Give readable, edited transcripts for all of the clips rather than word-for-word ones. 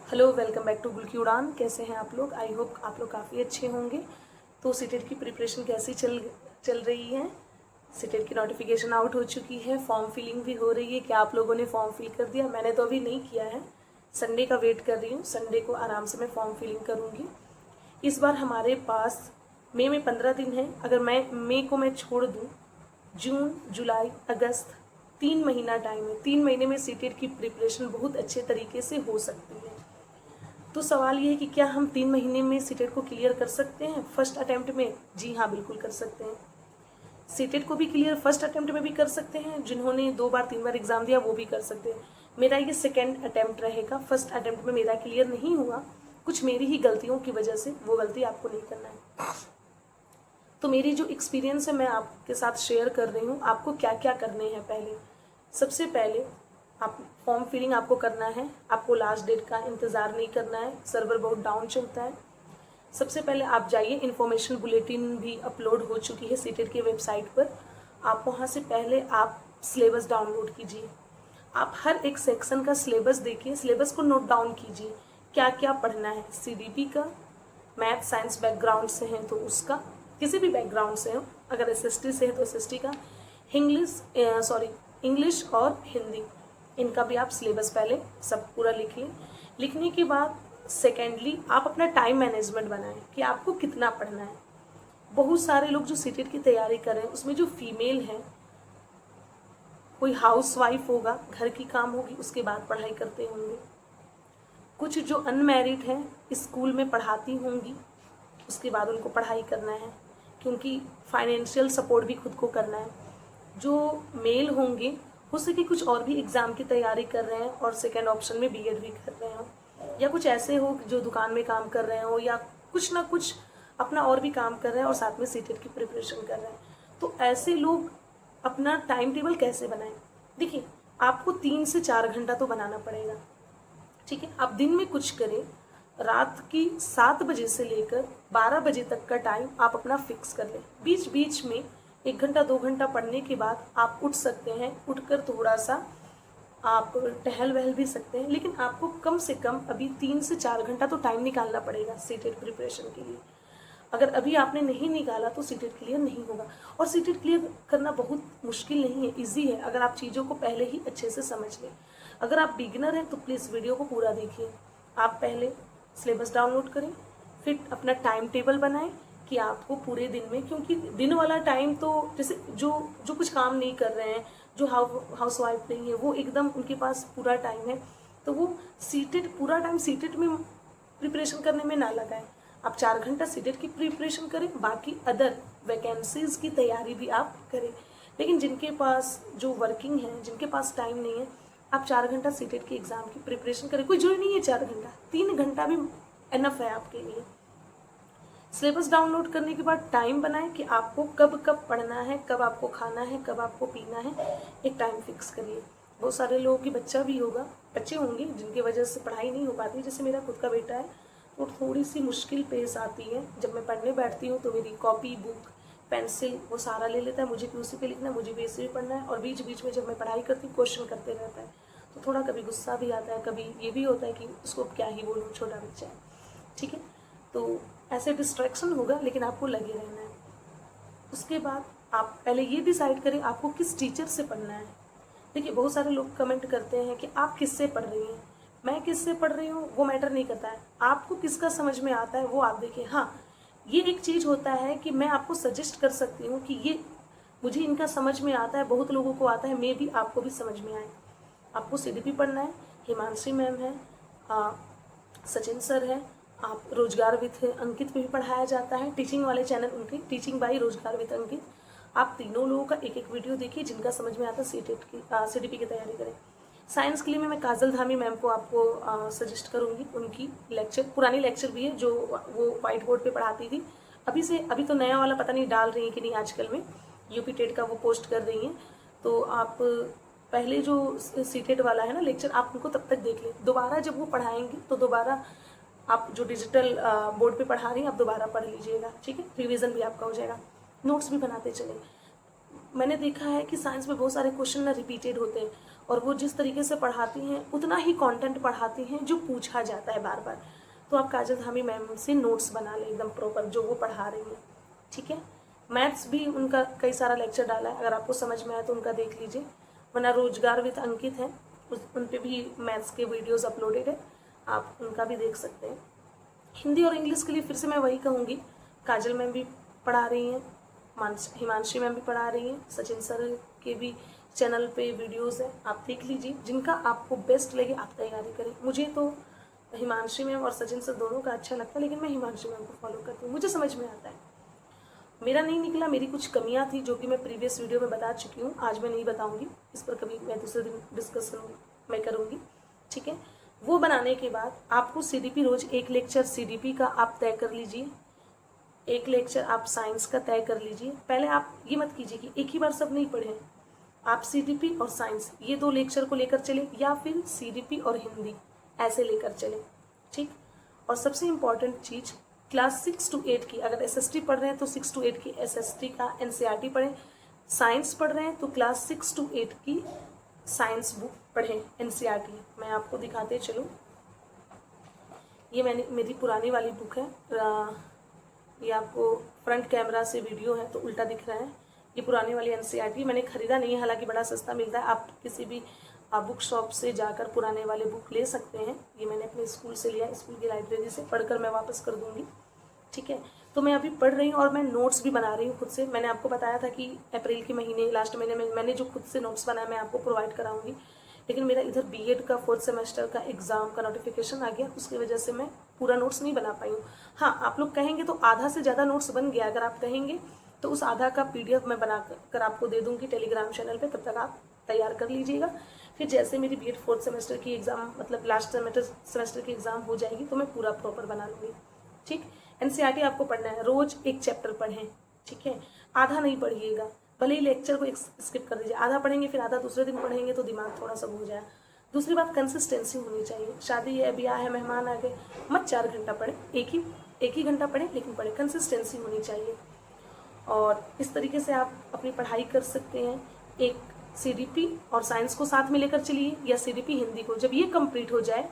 Hello, welcome back to गुल की उड़ान। कैसे हैं आप लोग? आई होप आप लोग काफ़ी अच्छे होंगे। तो सीटेट की प्रिपरेशन कैसी चल रही है? सीटेट की नोटिफिकेशन आउट हो चुकी है, फॉर्म फिलिंग भी हो रही है। क्या आप लोगों ने फॉर्म फिल कर दिया? मैंने तो अभी नहीं किया है, संडे का वेट कर रही हूँ। संडे को आराम से मैं फॉर्म फिलिंग करूँगी। इस बार हमारे पास मई में 15 दिन है। अगर मई को मैं छोड़ दूँ, जून, जुलाई, अगस्त 3 महीना टाइम है। 3 महीने में सीटेट की प्रिपरेशन बहुत अच्छे तरीके से हो सकती है। तो सवाल ये है कि क्या हम 3 महीने में सीटेट को क्लियर कर सकते हैं फर्स्ट अटेम्प्ट में? जी हाँ, बिल्कुल कर सकते हैं। सीटेट को भी क्लियर फर्स्ट अटेम्प्ट में भी कर सकते हैं। जिन्होंने 2 बार 3 बार एग्जाम दिया वो भी कर सकते हैं। मेरा ये सेकेंड अटेम्प्ट रहेगा। फर्स्ट अटेम्प्ट में मेरा क्लियर नहीं हुआ, कुछ मेरी ही गलतियों की वजह से। वो गलती आपको नहीं करना है। तो मेरी जो एक्सपीरियंस है मैं आपके साथ शेयर कर रही हूँ। आपको क्या क्या करने हैं? सबसे पहले आप फॉर्म फिलिंग आपको करना है। आपको लास्ट डेट का इंतज़ार नहीं करना है, सर्वर बहुत डाउन चलता है। सबसे पहले आप जाइए, इन्फॉर्मेशन बुलेटिन भी अपलोड हो चुकी है सीटेट की वेबसाइट पर। आप वहाँ से पहले आप सिलेबस डाउनलोड कीजिए। आप हर एक सेक्शन का सिलेबस देखिए, सिलेबस को नोट डाउन कीजिए। क्या क्या पढ़ना है? सीडीपी का, मैथ साइंस बैकग्राउंड से हैं तो उसका, किसी भी बैकग्राउंड से हो, अगर एसएसटी से है तो एसएसटी का, इंग्लिश और हिंदी, इनका भी आप सिलेबस पहले सब पूरा लिख लें। लिखने के बाद सेकेंडली आप अपना टाइम मैनेजमेंट बनाएं कि आपको कितना पढ़ना है। बहुत सारे लोग जो सीटेट की तैयारी कर रहे हैं उसमें जो फीमेल हैं, कोई हाउस वाइफ होगा, घर की काम होगी, उसके बाद पढ़ाई करते होंगे। कुछ जो अनमैरिड हैं स्कूल में पढ़ाती होंगी, उसके बाद उनको पढ़ाई करना है, क्योंकि फाइनेंशियल सपोर्ट भी खुद को करना है। जो मेल होंगे हो सके कुछ और भी एग्ज़ाम की तैयारी कर रहे हैं और सेकेंड ऑप्शन में बीएड भी कर रहे हो, या कुछ ऐसे हो जो दुकान में काम कर रहे हो, या कुछ ना कुछ अपना और भी काम कर रहे हैं और साथ में सीटेट की प्रिपरेशन कर रहे हैं। तो ऐसे लोग अपना टाइम टेबल कैसे बनाएं? देखिए, आपको 3 से 4 घंटा तो बनाना पड़ेगा, ठीक है? आप दिन में कुछ करें, रात की 7 बजे से लेकर 12 बजे तक का टाइम आप अपना फिक्स कर लें। बीच बीच में 1 घंटा 2 घंटा पढ़ने के बाद आप उठ सकते हैं, उठकर थोड़ा सा आप टहल वहल भी सकते हैं, लेकिन आपको कम से कम अभी 3 से 4 घंटा तो टाइम निकालना पड़ेगा सीटेट प्रिपरेशन के लिए। अगर अभी आपने नहीं निकाला तो सीटेट क्लियर नहीं होगा। और सीटेट क्लियर करना बहुत मुश्किल नहीं है, इजी है, अगर आप चीज़ों को पहले ही अच्छे से समझ लें। अगर आप बिगिनर हैं तो प्लीज़ वीडियो को पूरा देखिए। आप पहले सिलेबस डाउनलोड करें, फिर अपना टाइम टेबल बनाएं कि आपको पूरे दिन में, क्योंकि दिन वाला टाइम तो जैसे जो जो कुछ काम नहीं कर रहे हैं, जो हाउस वाइफ नहीं है, वो एकदम उनके पास पूरा टाइम है, तो वो पूरा टाइम सीटेट में प्रिपरेशन करने में ना लगाएं। आप 4 घंटा सीटेट की प्रिपरेशन करें, बाकी अदर वैकेंसीज की तैयारी भी आप करें। लेकिन जिनके पास जो वर्किंग है, जिनके पास टाइम नहीं है, आप 4 घंटा सीटेट की एग्ज़ाम की प्रिपरेशन करें। कोई जरूरी नहीं है 4 घंटा, 3 घंटा भी एनफ है आपके लिए। सिलेबस डाउनलोड करने के बाद टाइम बनाएं कि आपको कब कब पढ़ना है, कब आपको खाना है, कब आपको पीना है, एक टाइम फिक्स करिए। बहुत सारे लोगों की बच्चे होंगे जिनकी वजह से पढ़ाई नहीं हो पाती। जैसे मेरा खुद का बेटा है, तो थोड़ी सी मुश्किल पेश आती है। जब मैं पढ़ने बैठती हूँ तो मेरी कॉपी, बुक, पेंसिल वो सारा ले लेता है, मुझे भी उसी पे लिखना है, मुझे भी इसी पे पढ़ना है। और बीच बीच में जब मैं पढ़ाई करती हूँ क्वेश्चन करते रहता है, तो थोड़ा कभी गुस्सा भी आता है, कभी ये भी होता है कि उसको क्या ही बोलूँ, छोटा बच्चा है, ठीक है? तो ऐसे डिस्ट्रैक्शन होगा, लेकिन आपको लगे रहना है। उसके बाद आप पहले ये डिसाइड करें आपको किस टीचर से पढ़ना है। देखिए, बहुत सारे लोग कमेंट करते हैं कि आप किससे पढ़ रही हैं। मैं किससे पढ़ रही हूँ वो मैटर नहीं करता है, आपको किसका समझ में आता है वो आप देखिए। हाँ, ये एक चीज़ होता है कि मैं आपको सजेस्ट कर सकती हूँ कि ये मुझे इनका समझ में आता है, बहुत लोगों को आता है, मे भी आपको भी समझ में आए। आपको सीडीपी पढ़ना है, हिमांशी मैम है, सचिन सर है, आप रोजगार विद अंकित पे भी पढ़ाया जाता है, टीचिंग वाले चैनल उनके, टीचिंग बाय रोजगार विद अंकित। आप तीनों लोगों का एक एक वीडियो देखिए, जिनका समझ में आता है सीटेट की सीडीपी की तैयारी करें। साइंस के लिए मैं काजल धामी मैम को आपको सजेस्ट करूंगी। उनकी लेक्चर, पुरानी लेक्चर भी है जो वो व्हाइट बोर्ड पे पढ़ाती थी। अभी तो नया वाला पता नहीं डाल रही हैं कि नहीं, आजकल में यूपी टेट का वो पोस्ट कर रही हैं। तो आप पहले जो सीटेट वाला है ना लेक्चर, आप उनको तब तक देख लें। दोबारा जब वो पढ़ाएंगी तो दोबारा आप जो डिजिटल बोर्ड पे पढ़ा रही हैं आप दोबारा पढ़ लीजिएगा, ठीक है? रिवीजन भी आपका हो जाएगा, नोट्स भी बनाते चले। मैंने देखा है कि साइंस में बहुत सारे क्वेश्चन ना रिपीटेड होते हैं, और वो जिस तरीके से पढ़ाती हैं उतना ही कंटेंट पढ़ाती हैं जो पूछा जाता है बार बार। तो आप काजल धामी मैम से नोट्स बना लें एकदम प्रॉपर जो वो पढ़ा रही हैं, ठीक है। मैथ्स भी उनका कई सारा लेक्चर डाला है, अगर आपको समझ में आए तो उनका देख लीजिए, वरना रोजगार विद अंकित है उन पे भी मैथ्स के वीडियोस अपलोडेड है, आप उनका भी देख सकते हैं। हिंदी और इंग्लिश के लिए फिर से मैं वही कहूँगी, काजल मैम भी पढ़ा रही हैं, हिमांशी मैम भी पढ़ा रही हैं, सचिन सर के भी चैनल पे वीडियोस हैं, आप देख लीजिए, जिनका आपको बेस्ट लगे आप तैयारी करें। मुझे तो हिमांशी मैम और सचिन सर दोनों का अच्छा लगता है, लेकिन मैं हिमांशी मैम को फॉलो करती हूँ, मुझे समझ में आता है। मेरा नहीं निकला, मेरी कुछ कमियां थी जो कि मैं प्रीवियस वीडियो में बता चुकी हूँ, आज मैं नहीं बताऊंगी, इस पर कभी मैं दूसरे दिन डिस्कशन मैं करूँगी, ठीक है। वो बनाने के बाद आपको सीडीपी रोज एक लेक्चर सीडीपी का आप तय कर लीजिए, एक लेक्चर आप साइंस का तय कर लीजिए। पहले आप ये मत कीजिए कि एक ही बार सब नहीं पढ़े, आप सीडीपी और साइंस ये 2 लेक्चर को लेकर चले, या फिर सीडीपी और हिंदी ऐसे लेकर चले, ठीक। और सबसे इम्पॉर्टेंट चीज, क्लास 6 to 8 की अगर एसएसटी पढ़ रहे हैं तो 6 to 8 की एसएसटी का एनसीईआरटी पढ़ें, साइंस पढ़ रहे हैं तो क्लास 6 to 8 की साइंस बुक पढ़ें एनसीईआरटी। मैं आपको दिखाते चलूँ, ये मेरी पुरानी वाली बुक है, ये आपको फ्रंट कैमरा से वीडियो है तो उल्टा दिख रहा है, ये पुरानी वाली एनसीईआरटी मैंने खरीदा नहीं है, हालांकि बड़ा सस्ता मिलता है, आप किसी भी बुक शॉप से जाकर पुराने वाले बुक ले सकते हैं। ये मैंने अपने स्कूल से लिया, स्कूल की लाइब्रेरी से, पढ़कर मैं वापस कर दूंगी, ठीक है। तो मैं अभी पढ़ रही हूँ और मैं नोट्स भी बना रही हूँ खुद से। मैंने आपको बताया था कि अप्रैल के महीने लास्ट महीने में मैंने जो खुद से नोट्स बनाया मैं आपको प्रोवाइड कराऊंगी, लेकिन मेरा इधर बीएड का 4th सेमेस्टर का एग्जाम का नोटिफिकेशन आ गया, उसकी वजह से मैं पूरा नोट्स नहीं बना पाई हूँ। हाँ, आप लोग कहेंगे तो आधा से ज़्यादा नोट्स बन गया, अगर आप कहेंगे तो उस आधा का पीडीएफ मैं बना कर आपको दे दूंगी टेलीग्राम चैनल पे, तब तक आप तैयार कर लीजिएगा। फिर जैसे मेरी बीएड 4th सेमेस्टर की एग्जाम मतलब लास्ट सेमेस्टर की एग्जाम हो जाएगी तो मैं पूरा प्रॉपर बना लूँगी, ठीक। एनसीईआरटी आपको पढ़ना है, रोज एक चैप्टर पढ़ें, ठीक है, आधा नहीं पढ़िएगा, भले ही लेक्चर को स्किप कर दीजिए, आधा पढ़ेंगे फिर आधा दूसरे दिन पढ़ेंगे तो दिमाग थोड़ा सा हो जाए। दूसरी बात, कंसिस्टेंसी होनी चाहिए, शादी है, ब्याह है, मेहमान आ गए, मत 4 घंटा पढ़े, एक ही घंटा पढ़े, लेकिन पढ़े, कंसिस्टेंसी होनी चाहिए। और इस तरीके से आप अपनी पढ़ाई कर सकते हैं। एक सीडीपी और साइंस को साथ में लेकर चलिए, या सीडीपी हिंदी को, जब ये कंप्लीट हो जाए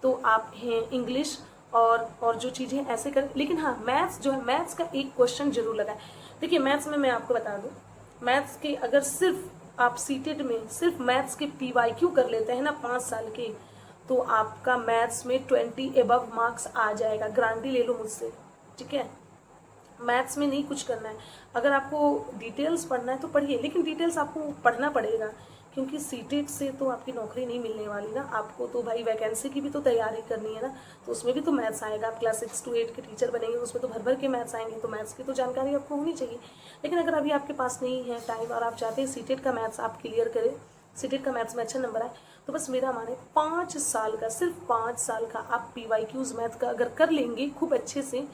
तो आप हैं इंग्लिश और जो चीज़ें ऐसे करें। लेकिन हाँ, मैथ्स जो है, मैथ्स का एक क्वेश्चन जरूर लगाए। देखिए मैथ्स में मैं आपको बता दूं, मैथ्स के अगर सिर्फ आप सीटेट में सिर्फ मैथ्स के पीवाईक्यू कर लेते हैं ना 5 साल के, तो आपका मैथ्स में 20 एबव मार्क्स आ जाएगा, गारंटी ले लो मुझसे, ठीक है। मैथ्स में नहीं कुछ करना है, अगर आपको डिटेल्स पढ़ना है तो पढ़िए, लेकिन डिटेल्स आपको पढ़ना पड़ेगा, क्योंकि सीटेट से तो आपकी नौकरी नहीं मिलने वाली ना, आपको तो भाई वैकेंसी की भी तो तैयारी करनी है ना, तो उसमें भी तो मैथ्स आएगा। आप क्लास 6 to 8 के टीचर बनेंगे, उसमें तो भर भर के मैथ्स आएंगे, तो मैथ्स की तो जानकारी आपको होनी चाहिए। लेकिन अगर अभी आपके पास नहीं है टाइम और आप चाहते हैं सीटेट का मैथ्स आप क्लियर करें, सीटेट का मैथ्स में अच्छा नंबर आए, तो बस मेरा माने 5 साल का, सिर्फ 5 साल का आप पीवाईक्यूज मैथ का अगर कर लेंगे खूब अच्छे से,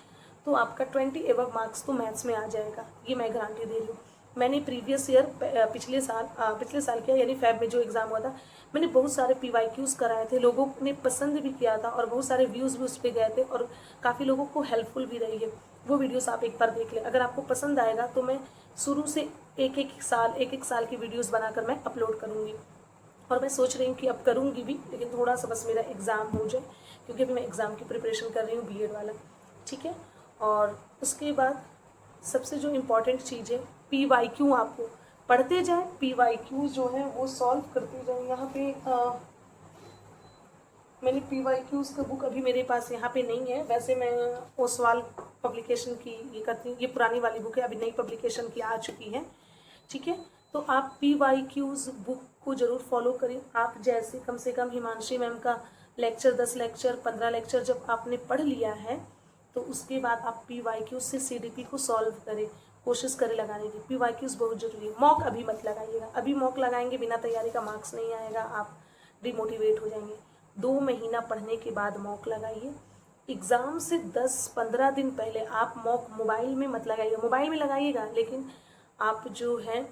तो आपका 20 एबव मार्क्स तो मैथ्स में आ जाएगा, ये मैं गारंटी दे रही हूँ। मैंने प्रीवियस ईयर पिछले साल क्या यानी फेब में जो एग्ज़ाम हुआ था, मैंने बहुत सारे पीवाईक्यूज कराए थे, लोगों ने पसंद भी किया था और बहुत सारे व्यूज़ भी उस पर गए थे और काफ़ी लोगों को हेल्पफुल भी रही है। वो वीडियोस आप एक बार देख लें, अगर आपको पसंद आएगा तो मैं शुरू से एक एक साल की वीडियोज़ बनाकर मैं अपलोड करूँगी, और मैं सोच रही हूँ कि अब करूँगी भी, लेकिन थोड़ा सा बस मेरा एग्ज़ाम हो जाए, क्योंकि अभी मैं एग्ज़ाम की प्रिपरेशन कर रही हूँ बीएड वाला, ठीक है। और उसके बाद सबसे जो इम्पोर्टेंट चीज़ है, पीवाईक्यू आपको पढ़ते जाए, पीवाईक्यू जो है वो सॉल्व करते जाए। यहाँ पे मैंने पीवाईक्यूज का बुक अभी मेरे पास यहाँ पे नहीं है, वैसे मैं ओसवाल पब्लिकेशन की ये करती हूँ, ये पुरानी वाली बुक है, अभी नई पब्लिकेशन की आ चुकी है, ठीक है। तो आप पीवाईक्यूज बुक को जरूर फॉलो करें। आप जैसे कम से कम हिमांशी मैम का लेक्चर 10 लेक्चर 15 लेक्चर जब आपने पढ़ लिया है, तो उसके बाद आप पीवाईक्यूज से सीडीपी को सॉल्व करें, कोशिश करें लगाने की। पीवाईक्यूज बहुत जरूरी है। मॉक अभी मत लगाइएगा, अभी मॉक लगाएंगे बिना तैयारी का मार्क्स नहीं आएगा, आप डिमोटिवेट हो जाएंगे। 2 महीना पढ़ने के बाद मॉक लगाइए। एग्ज़ाम से 10-15 दिन पहले आप मॉक मोबाइल में मत लगाइएगा, मोबाइल में लगाइएगा लेकिन आप जो है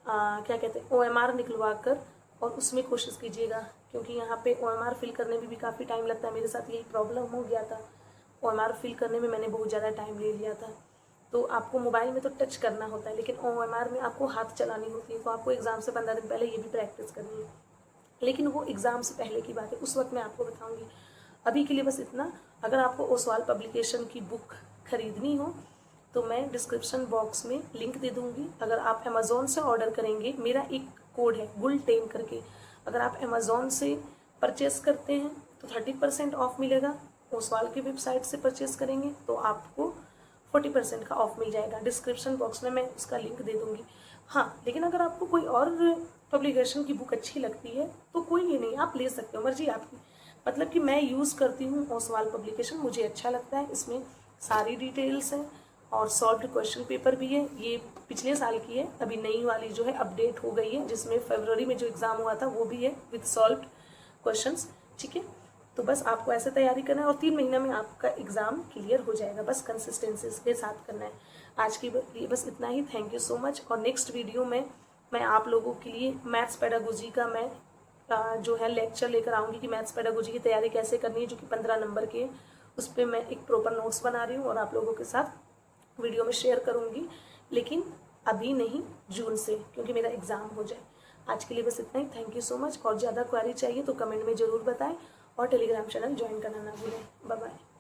क्या कहते हैं OMR निकलवा कर और उसमें कोशिश कीजिएगा, क्योंकि यहाँ पे OMR फिल करने में भी काफ़ी टाइम लगता है। मेरे साथ यही प्रॉब्लम हो गया था, OMR फिल करने में मैंने बहुत ज़्यादा टाइम ले लिया था। तो आपको मोबाइल में तो टच करना होता है, लेकिन OMR में आपको हाथ चलानी होती है, तो आपको एग्ज़ाम से 15 दिन पहले ये भी प्रैक्टिस करनी है। लेकिन वो एग्ज़ाम से पहले की बात है, उस वक्त मैं आपको बताऊंगी। अभी के लिए बस इतना। अगर आपको ओसवाल पब्लिकेशन की बुक खरीदनी हो तो मैं डिस्क्रिप्शन बॉक्स में लिंक दे दूंगी। अगर आप अमेज़ॉन से ऑर्डर करेंगे, मेरा एक कोड है गुल10 करके, अगर आप अमेज़ॉन से परचेस करते हैं तो 30% ऑफ मिलेगा। ओसवाल की वेबसाइट से परचेस करेंगे तो आपको 40% का ऑफ मिल जाएगा। डिस्क्रिप्शन बॉक्स में मैं उसका लिंक दे दूंगी। हाँ, लेकिन अगर आपको कोई और पब्लिकेशन की बुक अच्छी लगती है तो कोई ये नहीं, आप ले सकते हो, मर्जी आपकी। मतलब कि मैं यूज़ करती हूँ ओसवाल पब्लिकेशन, मुझे अच्छा लगता है, इसमें सारी डिटेल्स हैं और सॉल्व्ड क्वेश्चन पेपर भी है। ये पिछले साल की है, अभी नई वाली जो है अपडेट हो गई है, जिसमें फरवरी में जो एग्ज़ाम हुआ था वो भी है विद सॉल्व्ड क्वेश्चंस। ठीक है, तो बस आपको ऐसे तैयारी करना है और 3 महीना में आपका एग्ज़ाम क्लियर हो जाएगा। बस कंसिस्टेंसी के साथ करना है। आज के लिए बस इतना ही। Thank you so much. और नेक्स्ट वीडियो में मैं आप लोगों के लिए मैथ्स पेडागोजी का मैं जो है लेक्चर लेकर आऊँगी कि मैथ्स पेडागोजी की तैयारी कैसे करनी है, जो कि 15 नंबर के। उस पर मैं एक प्रॉपर नोट्स बना रही हूँ और आप लोगों के साथ वीडियो में शेयर करूँगी, लेकिन अभी नहीं, जून से, क्योंकि मेरा एग्ज़ाम हो जाए। आज के लिए बस इतना ही। Thank you so much. और ज़्यादा क्वेरी चाहिए तो कमेंट में ज़रूर बताएं और टेलीग्राम चैनल ज्वाइन करना ना भूलें। Bye bye.